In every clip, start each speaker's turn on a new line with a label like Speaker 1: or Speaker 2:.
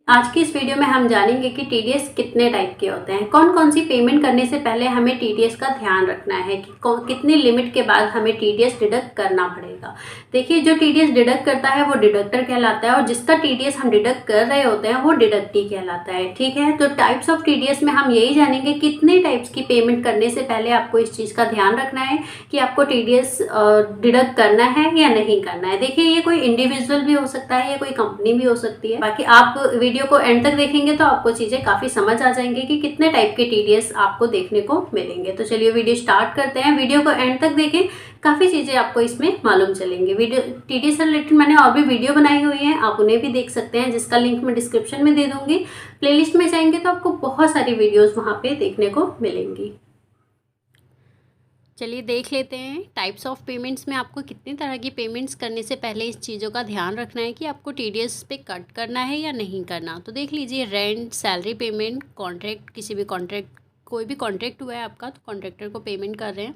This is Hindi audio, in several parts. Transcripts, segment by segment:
Speaker 1: आज की इस वीडियो में हम जानेंगे कि टीडीएस कितने टाइप के होते हैं, कौन कौन सी पेमेंट करने से पहले हमें टीडीएस का ध्यान रखना है कि कितनी लिमिट के बाद हमें टीडीएस डिडक्ट करना पड़ेगा। देखिए, जो टीडीएस डिडक्ट करता है वो डिडक्टर कहलाता है और जिसका टीडीएस हम डिडक्ट कर रहे होते हैं वो डिडक्टी कहलाता है। ठीक है, तो टाइप्स ऑफ टीडीएस में हम यही जानेंगे कितने टाइप्स की पेमेंट करने से पहले आपको इस चीज़ का ध्यान रखना है कि आपको टीडीएस डिडक्ट करना है या नहीं करना है। देखिए, ये कोई इंडिविजुअल भी हो सकता है, ये कोई कंपनी भी हो सकती है। बाकी आप वीडियो को एंड तक देखेंगे तो आपको चीज़ें काफ़ी समझ आ जाएंगी कि कितने टाइप के टीडीएस आपको देखने को मिलेंगे। तो चलिए वीडियो स्टार्ट करते हैं। वीडियो को एंड तक देखें, काफ़ी चीज़ें आपको इसमें मालूम चलेंगी। वीडियो टीडीएस से रिलेटेड मैंने और भी वीडियो बनाई हुई है, आप उन्हें भी देख सकते हैं, जिसका लिंक मैं डिस्क्रिप्शन में दे दूंगी। प्लेलिस्ट में जाएंगे तो आपको बहुत सारी वीडियोज़ वहाँ पर देखने को मिलेंगी। चलिए देख लेते हैं टाइप्स ऑफ पेमेंट्स में आपको कितनी तरह की पेमेंट्स करने से पहले इस चीज़ों का ध्यान रखना है कि आपको टीडीएस पे कट करना है या नहीं करना। तो देख लीजिए, रेंट, सैलरी पेमेंट, कॉन्ट्रैक्ट, किसी भी कॉन्ट्रैक्ट, कोई भी कॉन्ट्रैक्ट हुआ है आपका तो कॉन्ट्रैक्टर को पेमेंट कर रहे हैं,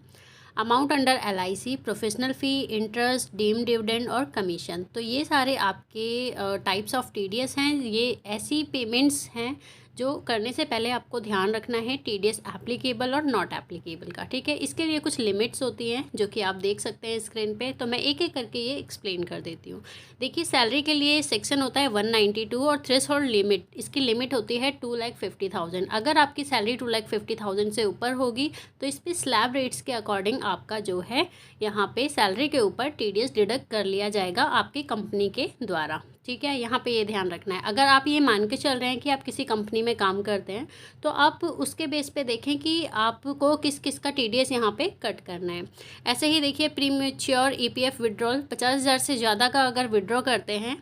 Speaker 1: अमाउंट अंडर एलआईसी, प्रोफेशनल फ़ी, इंटरेस्ट, डीम डिविडेंड और कमीशन। तो ये सारे आपके टाइप्स ऑफ टीडीएस हैं। ये ऐसी पेमेंट्स हैं जो करने से पहले आपको ध्यान रखना है टीडीएस एप्लीकेबल और नॉट एप्लीकेबल का। ठीक है, इसके लिए कुछ लिमिट्स होती हैं जो कि आप देख सकते हैं स्क्रीन पे। तो मैं एक एक करके ये एक्सप्लेन कर देती हूँ। देखिए, सैलरी के लिए सेक्शन होता है 192 और थ्रेशोल्ड लिमिट, इसकी लिमिट होती है 2,50,000। अगर आपकी सैलरी 2,50,000 से ऊपर होगी तो इस पर स्लैब रेट्स के अकॉर्डिंग आपका जो है यहाँ पे सैलरी के ऊपर टीडीएस डिडक्ट कर लिया जाएगा आपकी कंपनी के द्वारा। ठीक है, यहाँ पे ये ध्यान रखना है। अगर आप ये मान के चल रहे हैं कि आप किसी कंपनी में काम करते हैं तो आप उसके बेस पे देखें कि आपको किस किस का टीडीएस यहाँ पे कट करना है। ऐसे ही देखिए, प्रीमेच्योर ईपीएफ विड्रॉल 50,000 से ज़्यादा का अगर विड्रॉ करते हैं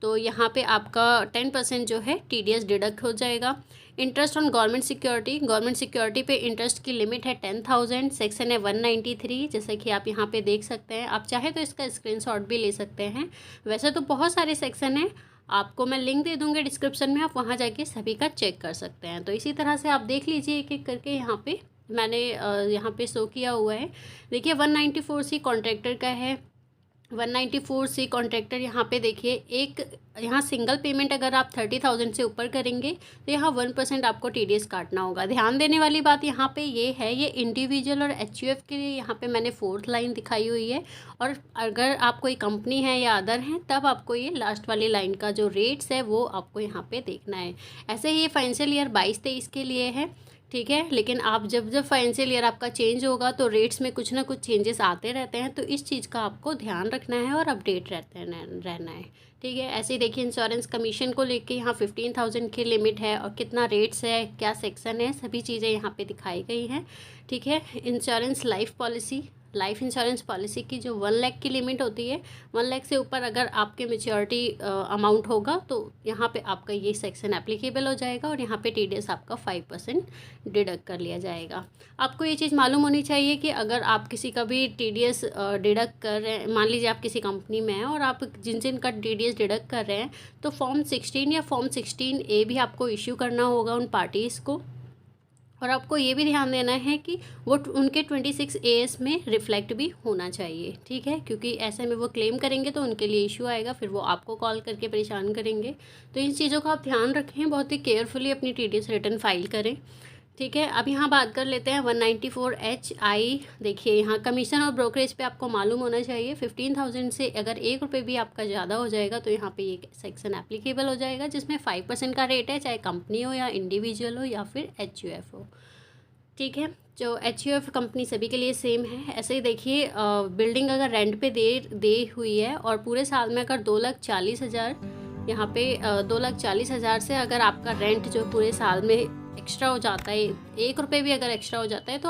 Speaker 1: तो यहाँ पे आपका 10% जो है टीडीएस डिडक्ट हो जाएगा। इंटरेस्ट ऑन गवर्नमेंट सिक्योरिटी पे इंटरेस्ट की लिमिट है 10,000, सेक्शन है 193, जैसे कि आप यहाँ पे देख सकते हैं। आप चाहे तो इसका स्क्रीनशॉट भी ले सकते हैं। वैसे तो बहुत सारे सेक्शन हैं, आपको मैं लिंक दे दूँगी डिस्क्रिप्शन में, आप वहाँ जाके सभी का चेक कर सकते हैं। तो इसी तरह से आप देख लीजिए एक एक करके। यहाँ पे मैंने यहाँ पे शो किया हुआ है। देखिए, 194C कॉन्ट्रैक्टर का है। 194C कॉन्ट्रैक्टर यहाँ पे देखिए, एक यहाँ सिंगल पेमेंट अगर आप 30,000 से ऊपर करेंगे तो यहाँ 1% आपको टीडीएस काटना होगा। ध्यान देने वाली बात यहाँ पे ये है, ये इंडिविजुअल और एचयूएफ के लिए यहाँ पे मैंने 4th लाइन दिखाई हुई है। और अगर आप कोई कंपनी है या अदर हैं तब आपको ये लास्ट वाली लाइन का जो रेट्स है वो आपको यहाँ पे देखना है। ऐसे ही ये फाइनेंशियल ईयर 22-23 के लिए है। ठीक है, लेकिन आप जब जब फाइनेंशियल ईयर आपका चेंज होगा तो रेट्स में कुछ ना कुछ चेंजेस आते रहते हैं, तो इस चीज़ का आपको ध्यान रखना है और अपडेट रहना है। ठीक है, ऐसे ही देखिए, इंश्योरेंस कमीशन को लेके यहाँ 15,000 की लिमिट है और कितना रेट्स है, क्या सेक्शन है, सभी चीज़ें यहाँ पे दिखाई गई हैं। ठीक है, इंश्योरेंस लाइफ इंश्योरेंस पॉलिसी की जो 1 लाख की लिमिट होती है, 1 लाख से ऊपर अगर आपके मेच्योरिटी अमाउंट होगा तो यहाँ पे आपका ये सेक्शन एप्लीकेबल हो जाएगा और यहाँ पे टीडीएस आपका 5% डिडक्ट कर लिया जाएगा। आपको ये चीज़ मालूम होनी चाहिए कि अगर आप किसी का भी टीडीएस डिडक्ट कर रहे हैं, मान लीजिए आप किसी कंपनी में हैं और आप जिन जिन का टीडीएस डिडक्ट कर रहे हैं तो फॉर्म 16 या फॉर्म 16A भी आपको इश्यू करना होगा उन पार्टीज़ को। और आपको ये भी ध्यान देना है कि वो उनके 26AS में रिफ्लेक्ट भी होना चाहिए। ठीक है, क्योंकि ऐसे में वो क्लेम करेंगे तो उनके लिए इशू आएगा, फिर वो आपको कॉल करके परेशान करेंगे। तो इन चीज़ों का आप ध्यान रखें, बहुत ही केयरफुली अपनी टीडीएस रिटर्न फाइल करें। ठीक है, अब यहाँ बात कर लेते हैं 194HI। देखिए, यहाँ कमीशन और ब्रोकरेज पे आपको मालूम होना चाहिए। 15,000 से अगर 1 रुपये भी आपका ज़्यादा हो जाएगा तो यहाँ पे ये सेक्शन एप्लीकेबल हो जाएगा, जिसमें 5% का रेट है, चाहे कंपनी हो या इंडिविजुअल हो या फिर एचयूएफ हो। ठीक है, जो एचयूएफ कंपनी सभी के लिए सेम है। ऐसे ही देखिए, बिल्डिंग अगर रेंट पे दे हुई है और पूरे साल में अगर 2,40,000, यहाँ पे 2,40,000 से अगर आपका रेंट जो पूरे साल में एक्स्ट्रा हो जाता है, 1 रुपये भी अगर एक्स्ट्रा हो जाता है तो